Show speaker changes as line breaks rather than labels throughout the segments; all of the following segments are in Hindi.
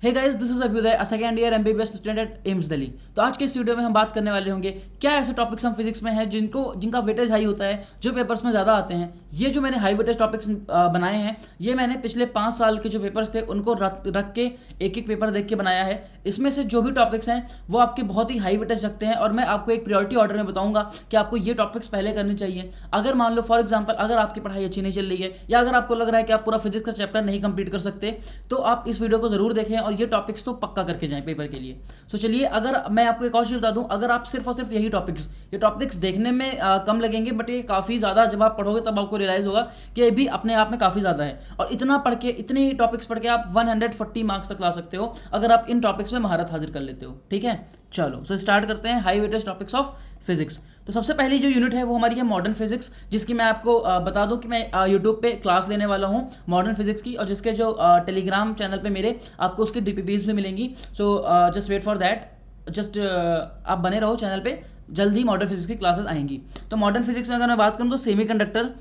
Hey guys, this is Abhyuday, a second year MBBS student at AIIMS Delhi. तो आज के इस वीडियो में हम बात करने वाले होंगे क्या ऐसे टॉपिक्स हम फिजिक्स में हैं जिनका वेटेज हाई होता है, जो पेपर्स में ज़्यादा आते हैं। ये जो मैंने हाई वेटेज टॉपिक्स बनाए हैं, ये मैंने पिछले 5 साल के जो पेपर्स थे उनको रख के एक एक पेपर देख के बनाया है। इसमें से जो भी टॉपिक्स हैं वो आपके बहुत ही हाई वेटेज रखते हैं और मैं आपको एक प्रायोरिटी ऑर्डर में बताऊंगा कि आपको ये टॉपिक्स पहले करने चाहिए। अगर मान लो फॉर एग्जाम्पल अगर आपकी पढ़ाई अच्छी नहीं चल रही है या अगर आपको लग रहा है कि आप पूरा फिजिक्स का चैप्टर नहीं कंप्लीट कर सकते, तो आप इस वीडियो को जरूर देखें और ये टॉपिक्स तो पक्का करके जाएं पेपर के लिए। सो चलिए, अगर मैं आपको एक और चीज़ बता दूं, अगर आप सिर्फ और सिर्फ यही ये टॉपिक्स देखने में कम लगेंगे, बट ये काफ़ी ज़्यादा जब आप पढ़ोगे तब आपको रियलाइज़ होगा कि ये भी अपने आप में काफ़ी ज़्यादा है। और इतना पढ़ के, इतने ही टॉपिक्स पढ़ के आप 140 मार्क्स तक ला सकते हो अगर आप इन टॉपिक्स में महारत हासिल कर लेते हो। ठीक है, चलो सो स्टार्ट करते हैं high weightage topics of physics. तो सबसे पहली जो यूनिट है वो हमारी है मॉडर्न फिजिक्स, जिसकी मैं आपको बता दूं कि मैं यूट्यूब पे क्लास लेने वाला हूं मॉडर्न फिजिक्स की, और जिसके जो टेलीग्राम चैनल पे मेरे आपको उसकी डीपीपीज भी मिलेंगी। So just wait for that, just आप बने रहो चैनल पे, जल्दी मॉडर्न फिजिक्स की क्लासेस आएंगी। तो मॉडर्न फिजिक्स में अगर मैं बात करूँ तो सेमीकंडक्टर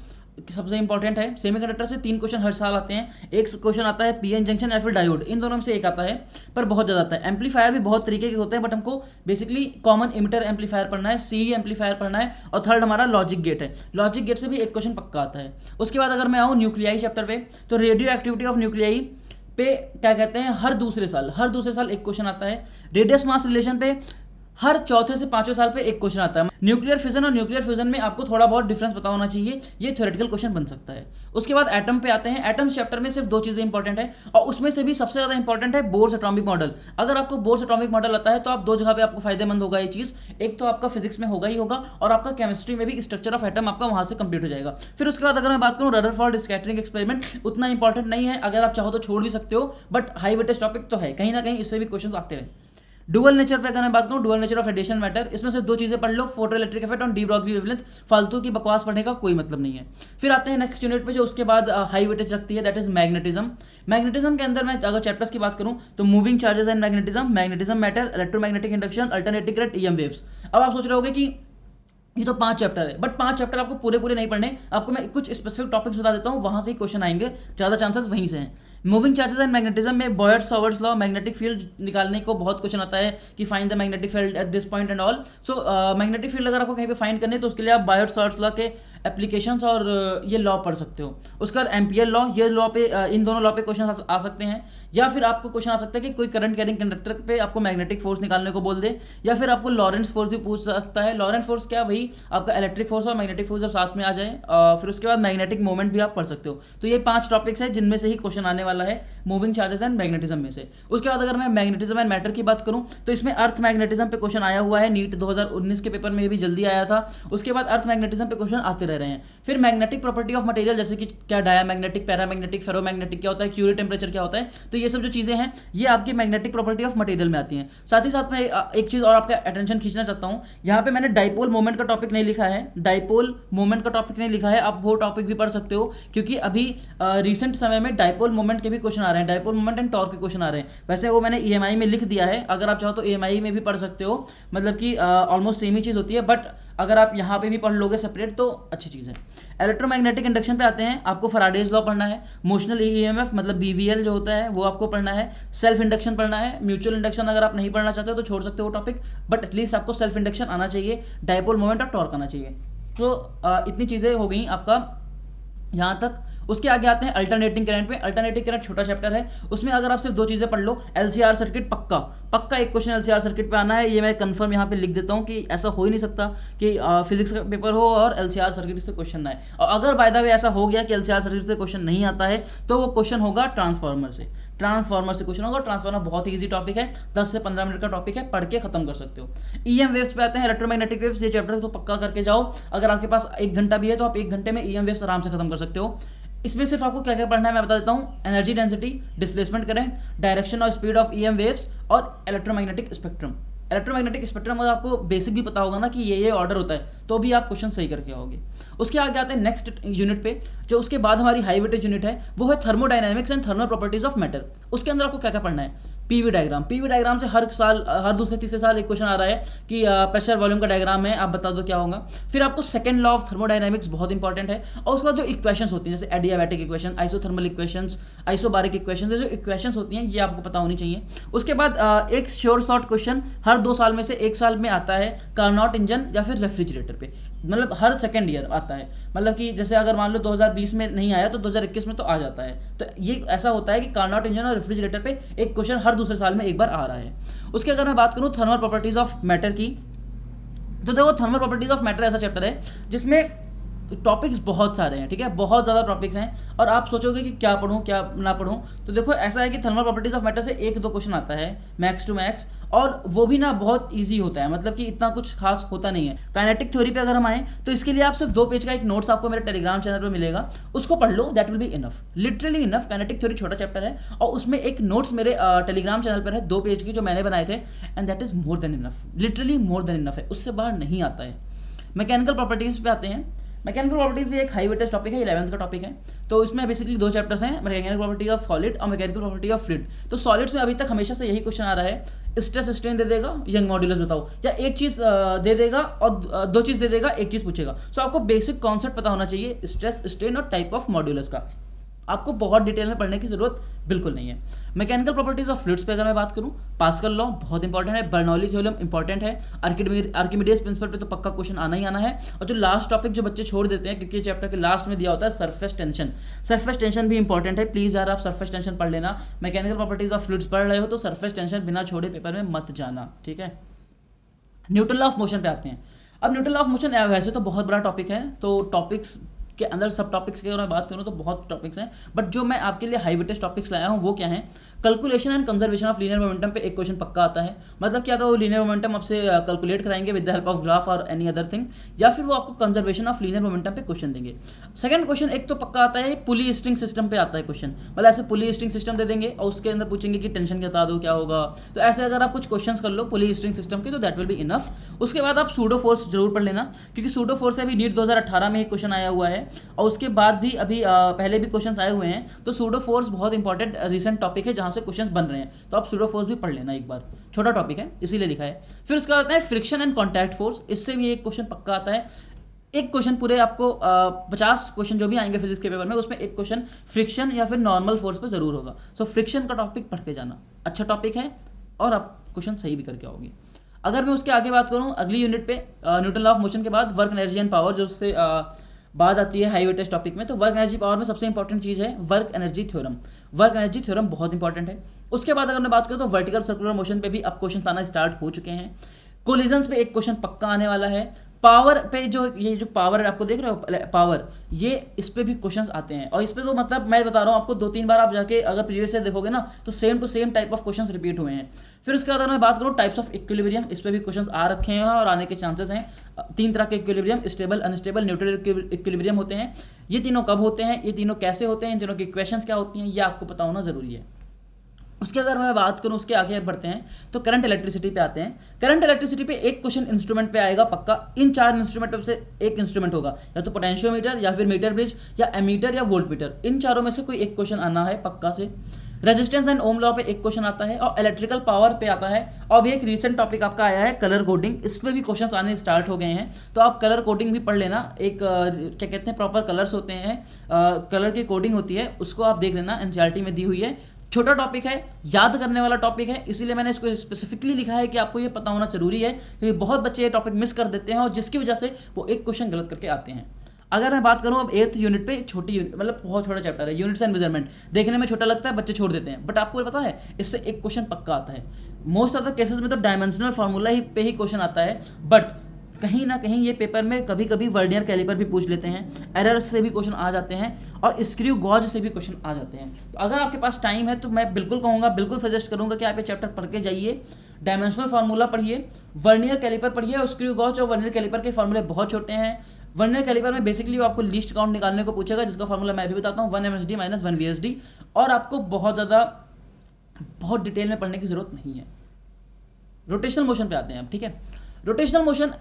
सबसे इंपॉर्टेंट है। सेमीकंडक्टर से 3 क्वेश्चन हर साल आते हैं। एक क्वेश्चन आता है पीएन जंक्शन या फिर डायोड, इन दोनों में से एक आता है, पर बहुत ज़्यादा आता है। एम्पलीफायर भी बहुत तरीके के होते हैं, बट हमको बेसिकली कॉमन इमिटर एम्पलीफायर पढ़ना है, सीई एम्पलीफायर पढ़ना है, और थर्ड हमारा लॉजिक गेट है। लॉजिक गेट से भी एक क्वेश्चन पक्का आता है। उसके बाद अगर मैं आऊँ न्यूक्लियाई चैप्टर पे, तो रेडियो एक्टिविटी ऑफ न्यूक्लियाई पे क्या कहते हैं, हर दूसरे साल एक क्वेश्चन आता है। रेडियस मास रिलेशन पे हर चौथे से 5वें साल पे एक क्वेश्चन आता है। न्यूक्लियर फिजन और न्यूक्लियर फ्यूजन में आपको थोड़ा बहुत डिफरेंस पता होना चाहिए, ये थ्योरेटिकल क्वेश्चन बन सकता है। उसके बाद एटम पे आते हैं। एटम्स चैप्टर में सिर्फ 2 चीज़ें इंपॉर्टेंट है, और उसमें से भी सबसे ज़्यादा इंपॉर्टेंट है बोर्स एटॉमिक मॉडल। अगर आपको बोर्स एटॉमिक मॉडल आता है तो आप 2 जगह पे आपको फायदेमंद होगा ये चीज़। एक तो आपका फिजिक्स में होगा ही होगा, और आपका केमिस्ट्री में भी स्ट्रक्चर ऑफ एटम आपका वहाँ से कंप्लीट हो जाएगा। फिर उसके बाद अगर मैं बात करूँ रदरफोर्ड स्कैटरिंग एक्सपेरिमेंट, उतना इंपॉर्टेंट नहीं है, अगर आप चाहो तो छोड़ भी सकते हो, बट हाई वेटेज टॉपिक तो है, कहीं ना कहीं इससे भी क्वेश्चन आते रहे। डुअल नेचर पे अगर मैं बात करूं, dual nature of radiation matter, इसमें से 2 चीजें पढ़ लो, फोटो इलेक्ट्रिक इफेक्ट और डी ब्रॉगली वेवलेंथ। फालतू की बकवास पढ़ने का कोई मतलब नहीं है। फिर आते हैं नेक्स्ट यूनिट पे, जो उसके बाद हाई वेटेज रखती है, दैट इज मैग्नेटिज्म। मैग्नेटिज्म के अंदर मैं अगर चैप्टर्स की बात करूं तो moving charges and magnetism, magnetism matter, electromagnetic induction, alternating current, EM waves. अब आप सोच रहे होगे कि ये तो 5 चैप्टर है, बट 5 चैप्टर आपको पूरे नहीं पढ़ने। आपको मैं कुछ स्पेसिफिक टॉपिक्स बता देता हूँ, वहां से ही क्वेश्चन आएंगे, ज़्यादा चांसेस वहीं से हैं। मूविंग चार्जेस एंड मैग्नेटिज्म में बॉयर्ट-सावर्ट्स लॉ, मैग्नेटिक फील्ड निकालने को बहुत क्वेश्चन आता है कि find the magnetic field at this point and all. So magnetic field अगर आपको कहीं पे फाइंड करने, तो उसके लिए आप बॉयर्ट-सावर्ट्स लॉ के एप्लीकेशंस और ये लॉ पढ़ सकते हो। उसके बाद एम्पियर लॉ, ये लॉ पे इन दोनों लॉ पे क्वेश्चन आ सकते हैं। या फिर आपको क्वेश्चन आ सकता है कि कोई करंट कैरिंग कंडक्टर पे आपको मैग्नेटिक फोर्स निकालने को बोल दे, या फिर आपको लॉरेंस फोर्स भी पूछ सकता है। लॉरेंस फोर्स क्या, वही आपका इलेक्ट्रिक फोर्स और मैग्नेटिक फोर्स जब साथ में आ जाए। फिर उसके बाद मैग्नेटिक मोमेंट भी आप पढ़ सकते हो। तो ये 5 टॉपिक्स है जिनमें से ही क्वेश्चन आने वाला है मूविंग चार्जेस एंड मैग्नेटिज्म में से। उसके बाद अगर मैं मैग्नेटिज्म एंड मैटर की बात करूं, तो इसमें अर्थ मैग्नेटिज्म पे क्वेश्चन आया हुआ है, नीट 2019 के पेपर में भी जल्दी आया था। उसके बाद अर्थ मैग्नेटिज्म पे क्वेश्चन आते रह रहे हैं। फिर मैग्नेटिक प्रॉपर्टी ऑफ मटेरियल, जैसे कि क्या डायामैग्नेटिक, पैरामैग्नेटिक, फेरोमैग्नेटिक क्या होता है, क्यूरी टेम्परेचर क्या होता है, तो ये सब जो चीज़ें हैं ये आपकी मैग्नेटिक प्रॉपर्टी ऑफ मटेरियल में आती हैं। साथ ही साथ मैं एक चीज़ और आपका अटेंशन खींचना चाहता हूँ, यहाँ पे मैंने डाइपोल मोमेंट का टॉपिक नहीं लिखा है, डाइपोल मोमेंट का टॉपिक नहीं लिखा है। आप वो टॉपिक भी पढ़ सकते हो, क्योंकि अभी रिसेंट समय में डाइपोल मोमेंट के भी क्वेश्चन आ रहे हैं, डाइपोल मोमेंट एंड टॉर्क के क्वेश्चन आ रहे हैं। वैसे वो मैंने ईएमआई में लिख दिया है, अगर आप चाहो तो ईएमआई में भी पढ़ सकते हो, मतलब कि ऑलमोस्ट सेम ही चीज़ होती है, बट अगर आप यहाँ पे भी पढ़ लोगे सेपरेट तो अच्छी चीज़ है। इलेक्ट्रोमैग्नेटिक इंडक्शन पे आते हैं, आपको फैराडेज लॉ पढ़ना है, मोशनल ईएमएफ मतलब बीवीएल जो होता है वो आपको पढ़ना है, सेल्फ इंडक्शन पढ़ना है। म्यूचुअल इंडक्शन अगर आप नहीं पढ़ना चाहते हो तो छोड़ सकते हो टॉपिक, बट एटलीस्ट आपको सेल्फ इंडक्शन आना चाहिए, डाइपोल मोमेंट और टॉर्क आना चाहिए। तो इतनी चीज़ें हो गई आपका यहाँ तक। उसके आगे आते हैं अल्टरनेटिंग करंट पे। अल्टरनेटिंग करंट छोटा चैप्टर है, उसमें अगर आप सिर्फ 2 चीज़ें पढ़ लो, एलसीआर सर्किट पक्का एक क्वेश्चन एलसीआर सर्किट पे आना है। ये मैं कंफर्म यहाँ पे लिख देता हूँ कि ऐसा हो ही नहीं सकता कि फिजिक्स का पेपर हो और एलसीआर सर्किट से क्वेश्चन ना आए। और अगर बाय द वे ऐसा हो गया कि एलसीआर सर्किट से क्वेश्चन नहीं आता है, तो वो क्वेश्चन होगा ट्रांसफार्मर से क्वेश्चन होगा। ट्रांसफार्मर बहुत ही ईजी टॉपिक है, 10 से 15 मिनट का टॉपिक है, पढ़ के खत्म कर सकते हो। ईएम वेव्स पे आते हैं, इलेक्ट्रोमैग्नेटिक वेव्स, ये चैप्टर तो पक्का करके जाओ। अगर आपके पास 1 घंटा भी है तो आप 1 घंटे में ईएम वेव्स आराम से खत्म कर सकते हो। इसमें सिर्फ आपको क्या क्या पढ़ना है मैं बता देता हूँ, energy density, displacement current, direction और स्पीड ऑफ ईएम वेव्स, और इलेक्ट्रोमैग्नेटिक स्पेक्ट्रम। इलेक्ट्रोमैग्नेटिक स्पेक्ट्रम अगर आपको बेसिक भी पता होगा ना कि ये ऑर्डर होता है, तो भी आप क्वेश्चन सही करके आओगे। उसके आगे आते हैं नेक्स्ट यूनिट पे, जो उसके बाद हमारी हाई वेटेज यूनिट है, वो है thermodynamics and thermal properties of matter. उसके अंदर आपको क्या क्या पढ़ना है, पीवी डायग्राम से हर साल, हर दूसरे तीसरे साल एक क्वेश्चन आ रहा है कि प्रेशर वॉल्यूम का डायग्राम है, आप बता दो क्या होगा। फिर आपको सेकंड लॉ ऑफ थर्मोडायनामिक्स बहुत इंपॉर्टेंट है, और उसके बाद जो इक्वेशंस होती हैं, जैसे adiabatic equation, isothermal equations, isobaric equation, जो इक्वेशंस होती हैं ये आपको पता होनी चाहिए। उसके बाद एक श्योर शॉर्ट क्वेश्चन हर 2 साल में से 1 साल में आता है, कार्नोट इंजन या फिर रेफ्रिजरेटर पे, मतलब हर सेकेंड ईयर आता है। मतलब कि जैसे अगर मान लो 2020 में नहीं आया तो 2021 में तो आ जाता है। तो ये ऐसा होता है कि कार्नोट इंजन और रेफ्रिजरेटर पे एक क्वेश्चन हर दूसरे साल में एक बार आ रहा है। उसके अगर मैं बात करूँ थर्मल प्रॉपर्टीज ऑफ मैटर की, तो देखो थर्मल प्रॉपर्टीज ऑफ मैटर ऐसा चैप्टर है जिसमें टॉपिक्स बहुत सारे हैं, ठीक है, बहुत ज़्यादा टॉपिक्स हैं, और आप सोचोगे कि क्या पढ़ूं क्या ना पढ़ूं। तो देखो ऐसा है कि थर्मल प्रॉपर्टीज ऑफ मैटर से 1-2 क्वेश्चन आता है मैक्स टू मैक्स, और वो भी ना बहुत इजी होता है, मतलब कि इतना कुछ खास होता नहीं है। काइनेटिक थ्योरी पे अगर हम आए तो इसके लिए आप सिर्फ 2 पेज का एक नोट्स आपको मेरे टेलीग्राम चैनल पर मिलेगा, उसको पढ़ लो, that will be enough, literally enough. Kinetic theory छोटा चैप्टर है और उसमें एक नोट्स मेरे टेलीग्राम चैनल पर है 2 पेज की जो मैंने बनाए थे, and that is more than enough, literally more than enough है, उससे बाहर नहीं आता है। मैकेनिकल प्रॉपर्टीज पे आते हैं। मैकेनिकल प्रॉपर्टीज भी एक हाई वेटेज टॉपिक है, 11th का टॉपिक है। तो इसमें बेसिकली 2 चैप्टर्स हैं, मैकेनिकल प्रॉपर्टी ऑफ सॉलिड और मैकेनिकल प्रॉपर्टी ऑफ फ्लूइड। तो सॉलिड्स में अभी तक हमेशा से यही क्वेश्चन आ रहा है, स्ट्रेस स्ट्रेन दे देगा, यंग मॉड्यूलस बताओ, या एक चीज़ दे देगा और 2 चीज़ दे देगा, एक चीज़ पूछेगा। सो आपको बेसिक कॉन्सेप्ट पता होना चाहिए स्ट्रेस स्ट्रेन और टाइप ऑफ मॉड्यूलस का, आपको बहुत डिटेल में पढ़ने की जरूरत बिल्कुल नहीं है। मैकेनिकल प्रॉपर्टीज ऑफ फ्लूइड्स पे अगर मैं बात करूं, पास्कल लॉ बहुत इंपॉर्टेंट है, बर्नौली थ्योरम इंपॉर्टेंट है, आर्किमिडीज प्रिंसिपल पे तो पक्का क्वेश्चन आना ही आना है। और जो लास्ट टॉपिक जो बच्चे छोड़ देते हैं, क्योंकि चैप्टर के लास्ट में दिया होता है सरफेस टेंशन, सरफेस टेंशन भी इंपॉर्टेंट है, प्लीज़ यार आप सरफेस टेंशन पढ़ लेना। मैकेनिकल प्रॉपर्टीज ऑफ फ्लूइड्स पढ़ रहे हो तो सरफेस टेंशन बिना छोड़े पेपर में मत जाना, ठीक है। न्यूटन लॉ ऑफ मोशन पे आते हैं। अब न्यूटन लॉ ऑफ मोशन वैसे तो बहुत बड़ा टॉपिक है, तो टॉपिक्स के अंदर सब टॉपिक्स की अगर मैं बात करूँ तो बहुत टॉपिक्स हैं, बट जो मैं आपके लिए हाई वेटेज टॉपिक्स लाया हूँ वो क्या है, calculation and conservation of linear momentum पे एक क्वेश्चन पक्का आता है। मतलब क्या था, वो लीनियर मोमेंटम आपसे कैलकुलेट कराएंगे with the help of graph और एनी अदर थिंग, या फिर वो आपको कंजर्वेशन ऑफ लीनियर मोमेंटम पे क्वेश्चन देंगे। सेकंड क्वेश्चन एक तो पक्का आता है, पुली स्ट्रिंग सिस्टम पे आता है क्वेश्चन, मतलब ऐसे पुली स्ट्रिंग सिस्टम दे देंगे और उसके अंदर पूछेंगे कि टेंशन के बता दो क्या होगा। तो ऐसे अगर आप कुछ क्वेश्चन कर लो पुली स्ट्रिंग सिस्टम के तो दैट विल बी इनफ। उसके बाद आप सूडो फोर्स जरूर पढ़ लेना, क्योंकि सूडो फोर्स से अभी नीट 2018 में एक क्वेश्चन आया हुआ है, और उसके बाद भी अभी पहले भी क्वेश्चन आए हुए हैं। तो सूडो फोर्स बहुत इंपॉर्टेंट रिसेंट टॉपिक है जहां से क्वेश्चन बन रहे हैं, तो आप सूडो फोर्स भी पढ़ लेना एक बार, छोटा टॉपिक है इसीलिए लिखा है। फिर उसका आता है फ्रिक्शन एंड कॉन्टैक्ट फोर्स, इससे भी एक क्वेश्चन पक्का आता है। एक क्वेश्चन पूरे आपको 50 क्वेश्चन जो भी आएंगे फिजिक्स के पेपर में, उसमें एक क्वेश्चन फ्रिक्शन या फिर नॉर्मल फोर्स पे जरूर होगा। सो फ्रिक्शन का टॉपिक पढ़ के जाना, अच्छा टॉपिक है और आप क्वेश्चन सही भी करके आओगे। अगर मैं उसके आगे बात करूँ अगली यूनिट पे, न्यूटन लॉ ऑफ मोशन के बाद वर्क एनर्जी एंड पावर, जो उससे बात आती है हाई वेटेज टॉपिक में, तो वर्क एनर्जी पावर में सबसे इंपॉर्टेंट चीज़ है work energy theorem. Work energy theorem बहुत इंपॉर्टेंट है। उसके बाद अगर मैं बात करूँ तो वर्टिकल सर्कुलर मोशन पे भी अब क्वेश्चन आना स्टार्ट हो चुके हैं। कोलिजन्स पे एक क्वेश्चन पक्का आने वाला है। पावर पे ये जो पावर आपको देख रहे हो पावर, ये इस पे भी क्वेश्चंस आते हैं, और इस पे तो मतलब मैं बता रहा हूँ आपको 2-3 बार आप जाके अगर प्रीवियस ईयर देखोगे ना तो same to same type of questions repeat हुए हैं। फिर उसके बाद अगर मैं बात करूँ टाइप्स ऑफ इक्विलिब्रियम, इस पे भी क्वेश्चंस आ रखे हैं और आने के चांसेस हैं। 3 तरह के equilibrium, stable, unstable, neutral equilibrium होते हैं। ये तीनों कब होते हैं, ये तीनों कैसे होते हैं, इन तीनों की इक्वेशंस क्या होती हैं, ये आपको पता होना जरूरी है। उसके अगर मैं बात करूं उसके आगे बढ़ते हैं तो करंट इलेक्ट्रिसिटी पे आते हैं। करंट इलेक्ट्रिसिटी पे एक क्वेश्चन इंस्ट्रूमेंट पे आएगा पक्का। इन 4 इंस्ट्रूमेंट से एक इंस्ट्रूमेंट होगा, या तो पोटेंशियोमीटर या फिर मीटर ब्रिज या एमीटर या वोल्टमीटर, इन चारों में से कोई एक क्वेश्चन आना है पक्का से। रेजिस्टेंस एंड ओम लॉ पे एक क्वेश्चन आता है, और इलेक्ट्रिकल पावर पे आता है। और भी एक रीसेंट टॉपिक आपका आया है कलर कोडिंग, इस पे भी क्वेश्चन आने स्टार्ट हो गए हैं, तो आप कलर कोडिंग भी पढ़ लेना। एक क्या कहते हैं प्रॉपर कलर्स होते हैं, कलर की कोडिंग होती है, उसको आप देख लेना, एनसीईआरटी में दी हुई है। छोटा टॉपिक है, याद करने वाला टॉपिक है, इसीलिए मैंने इसको स्पेसिफिकली लिखा है कि आपको ये पता होना जरूरी है, क्योंकि बहुत बच्चे ये टॉपिक मिस कर देते हैं और जिसकी वजह से वो एक क्वेश्चन गलत करके आते हैं। अगर मैं बात करूं अब 8th यूनिट पे, छोटी यूनिट मतलब बहुत छोटा चैप्टर है, यूनिट्स एंड मेजरमेंट, देखने में छोटा लगता है, बच्चे छोड़ देते हैं, बट आपको पता है इससे एक क्वेश्चन पक्का आता है। मोस्ट ऑफ द केसेस में तो डायमेंशनल फार्मूला ही पे ही क्वेश्चन आता है, बट कहीं ना कहीं ये पेपर में कभी कभी वर्नियर कैलिपर भी पूछ लेते हैं, एरर्स से भी क्वेश्चन आ जाते हैं, और स्क्रू गॉज से भी क्वेश्चन आ जाते हैं। तो अगर आपके पास टाइम है तो मैं बिल्कुल कहूँगा, बिल्कुल सजेस्ट करूँगा कि आप ये चैप्टर पढ़ के जाइए। डायमेंशनल फार्मूला पढ़िए, वर्नियर कैलिपर पढ़िए, और स्क्रू गॉज और वर्नियर कैलिपर के फार्मूले बहुत छोटे हैं। वर्नियर कैलिपर में बेसिकली आपको लीस्ट काउंट निकालने को पूछेगा, जिसका फार्मूला मैं भी बताता हूँ, 1 MSD - 1 VSD, और आपको बहुत डिटेल में पढ़ने की जरूरत नहीं है। रोटेशनल मोशन पे आते हैं अब, ठीक है। रोटेशनल मोशन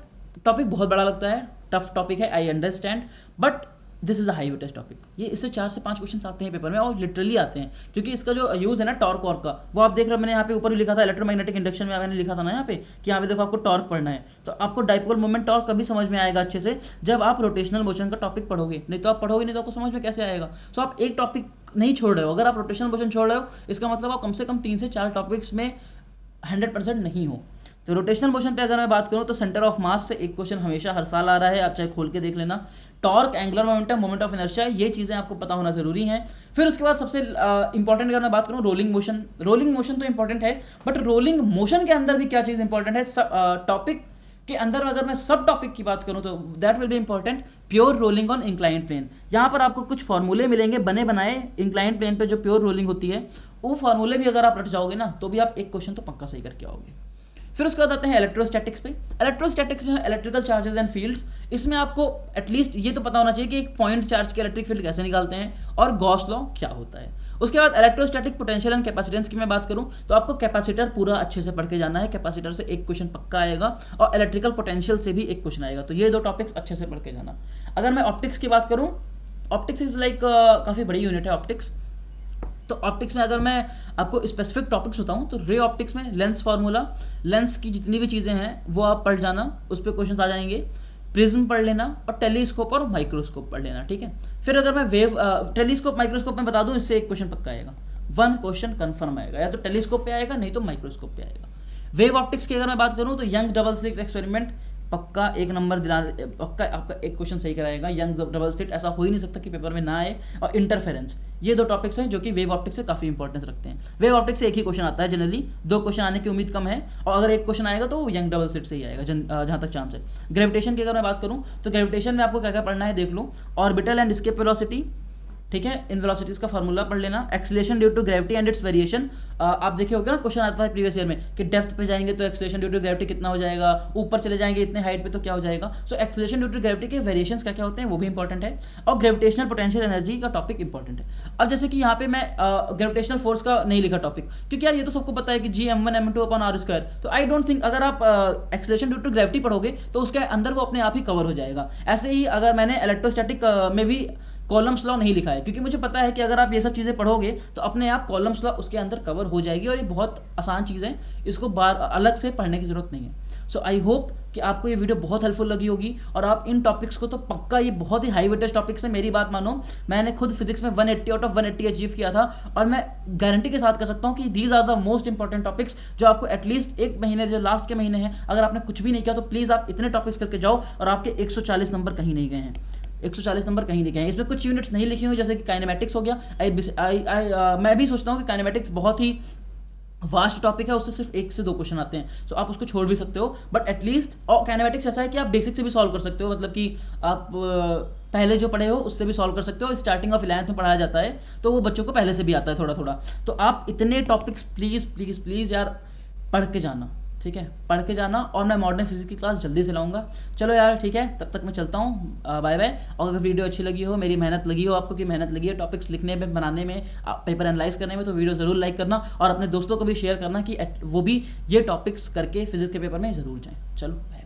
टॉपिक बहुत बड़ा लगता है, टफ टॉपिक है, I understand, but this is a high weightage topic. ये इससे 4 से 5 क्वेश्चन आते हैं पेपर में, और लिटरली आते हैं, क्योंकि इसका जो यूज़ है ना टॉर्क वॉर्क का, वो आप देख रहे हो, मैंने यहाँ पे ऊपर भी लिखा था इलेक्ट्रोमैग्नेटिक इंडक्शन में, मैंने लिखा था ना यहाँ पे कि यहाँ पे देखो आपको टॉर्क पढ़ना है, तो आपको डाइपोल मोमेंट टॉर्क कभी समझ में आएगा अच्छे से जब आप रोटेशनल मोशन का टॉपिक पढ़ोगे, नहीं तो आप पढ़ोगे नहीं तो आपको समझ में कैसे आएगा। सो आप एक टॉपिक नहीं छोड़ रहे हो, अगर आप रोटेशनल मोशन छोड़ रहे हो इसका मतलब आप कम से कम 3 से 4 टॉपिक्स में 100% नहीं हो। तो रोटेशनल मोशन पे अगर मैं बात करूँ तो सेंटर ऑफ मास से एक क्वेश्चन हमेशा हर साल आ रहा है, आप चाहे खोल के देख लेना। Torque, angular momentum, moment of inertia, ये चीज़ें आपको पता होना जरूरी है। फिर उसके बाद सबसे इंपॉर्टेंट अगर मैं बात करूँ रोलिंग मोशन, रोलिंग मोशन तो इंपॉर्टेंट है, बट रोलिंग मोशन के अंदर भी क्या चीज़ इंपॉर्टेंट है, टॉपिक के अंदर अगर मैं सब टॉपिक की बात करूं तो that will be important pure rolling on inclined plane. यहाँ पर आपको कुछ फॉर्मूले मिलेंगे बने बनाए इंक्लाइंड प्लेन पे जो प्योर रोलिंग होती है, वो फॉर्मूले भी अगर आप रट जाओगे ना तो भी आप एक क्वेश्चन तो पक्का सही करके आओगे। फिर उसके बाद आते हैं इलेक्ट्रोस्टैटिक्स पे। इलेक्ट्रोस्टैटिक्स में इलेक्ट्रिकल चार्जेस एंड फील्ड्स, इसमें आपको एटलीस्ट ये तो पता होना चाहिए कि एक पॉइंट चार्ज के इलेक्ट्रिक फील्ड कैसे निकालते हैं और गॉस लॉ क्या होता है। उसके बाद इलेक्ट्रोस्टैटिक पोटेंशियल एंड कैपेसिटेंस की मैं बात करूं तो आपको कैपेसिटर पूरा अच्छे से पढ़ के जाना है, कैपेसिटर से एक क्वेश्चन पक्का आएगा और इलेक्ट्रिकल पोटेंशियल से भी एक क्वेश्चन आएगा, तो ये 2 टॉपिक्स अच्छे से पढ़ के जाना। अगर मैं ऑप्टिक्स की बात करूं, ऑप्टिक्स इज लाइक काफ़ी बड़ी यूनिट है ऑप्टिक्स। तो ऑप्टिक्स में अगर मैं आपको स्पेसिफिक टॉपिक्स बताऊं तो रे ऑप्टिक्स में लेंस फार्मूला, लेंस की जितनी भी चीज़ें हैं वो आप पढ़ जाना, उस पर क्वेश्चन आ जाएंगे। प्रिज्म पढ़ लेना और टेलीस्कोप और माइक्रोस्कोप पढ़ लेना, ठीक है। फिर अगर मैं टेलीस्कोप माइक्रोस्कोप में बता दूं, इससे एक क्वेश्चन पक्का आएगा, 1 क्वेश्चन कंफर्म आएगा, या तो टेलीस्कोप पे आएगा नहीं तो माइक्रोस्कोप पे आएगा। वेव ऑप्टिक्स की अगर मैं बात करूं तो यंग डबल स्लिट एक्सपेरिमेंट पक्का 1 नंबर दिला, पक्का आपका एक क्वेश्चन सही कराएगा। यंग डबल स्लिट ऐसा हो ही नहीं सकता कि पेपर में ना आए, और इंटरफेरेंस, ये 2 टॉपिक्स हैं जो कि वेव ऑप्टिक्स से काफ़ी इंपॉर्टेंस रखते हैं। वेव ऑप्टिक्स से एक ही क्वेश्चन आता है जनरली, 2 क्वेश्चन आने की उम्मीद कम है, और अगर एक क्वेश्चन आएगा तो वो यंग डबल स्लिट से ही आएगा जहाँ तक चांस है। ग्रेविटेशन की अगर मैं बात करूँ तो ग्रेविटेशन में आपको क्या क्या पढ़ना है देख लो। ऑर्बिटल एंड एस्केप वेलोसिटी, ठीक है, इन वेलोसिटीज का फार्मूला पढ़ लेना। Acceleration due to gravity and its variation, आप देखे होगे ना क्वेश्चन आता है प्रीवियस ईयर में कि डेप्थ पे जाएंगे तो एक्सेलरेशन ड्यू टू ग्रेविटी कितना हो जाएगा, ऊपर चले जाएंगे इतने हाइट पे तो क्या हो जाएगा। So acceleration due to gravity के वेरिएशंस क्या क्या होते हैं वो भी इंपॉर्टेंट है, और ग्रेविटेशनल पोटेंशियल एनर्जी का टॉपिक इंपॉर्टेंट है। अब जैसे कि यहाँ पे मैं ग्रेविटेशनल फोर्स का नहीं लिखा टॉपिक, क्योंकि यार ये तो सबको पता है कि G m1m2/r², तो आई डोंट थिंक अगर आप एक्सेलरेशन ड्यू टू ग्रेविटी पढ़ोगे तो उसके अंदर वो अपने आप ही कवर हो जाएगा। ऐसे ही अगर मैंने इलेक्ट्रोस्टैटिक में भी कॉलम्स लॉ नहीं लिखा है, क्योंकि मुझे पता है कि अगर आप ये सब चीज़ें पढ़ोगे तो अपने आप कॉलम्स लॉ उसके अंदर कवर हो जाएगी, और ये बहुत आसान चीज़ है, इसको बार अलग से पढ़ने की जरूरत नहीं है। सो आई होप कि आपको ये वीडियो बहुत हेल्पफुल लगी होगी, और आप इन टॉपिक्स को तो पक्का, ये बहुत ही हाई वेटेज टॉपिक्स है, मेरी बात मानो। मैंने खुद फिजिक्स में 180 आउट ऑफ 180 अचीव किया था, और मैं गारंटी के साथ कह सकता हूँ कि these are the most important topics जो आपको एटलीस्ट एक महीने, जो लास्ट के महीने हैं, अगर आपने कुछ भी नहीं किया तो प्लीज़ आप इतने टॉपिक्स करके जाओ, और आपके 140 नंबर कहीं नहीं गए हैं, 140 नंबर कहीं नहीं गए हैं। इसमें कुछ यूनिट्स नहीं लिखी हुई, जैसे कि काइनेमेटिक्स हो गया। मैं भी सोचता हूँ कि काइनेमेटिक्स बहुत ही वास्ट टॉपिक है, उससे सिर्फ 1 से 2 क्वेश्चन आते हैं, सो आप उसको छोड़ भी सकते हो, बट एटलीस्ट, और काइनेमेटिक्स ऐसा है कि आप बेसिक से भी सॉल्व कर सकते हो, मतलब कि आप पहले जो पढ़े हो उससे भी सॉल्व कर सकते हो। स्टार्टिंग ऑफ 11th में पढ़ाया जाता है, तो वो बच्चों को पहले से भी आता है थोड़ा थोड़ा। तो आप इतने टॉपिक्स प्लीज़ प्लीज़ प्लीज़ यार पढ़ के जाना, ठीक है, पढ़ के जाना, और मैं मॉडर्न फिजिक्स की क्लास जल्दी से लाऊंगा। चलो यार ठीक है, तब तक मैं चलता हूँ, बाय बाय। और अगर वीडियो अच्छी लगी हो, मेरी मेहनत लगी हो आपको, कि मेहनत लगी है टॉपिक्स लिखने में, बनाने में, पेपर एनालाइज करने में, तो वीडियो ज़रूर लाइक करना, और अपने दोस्तों को भी शेयर करना कि वो भी ये टॉपिक्स करके फिजिक्स के पेपर में ज़रूर जाएँ। चलो बाय।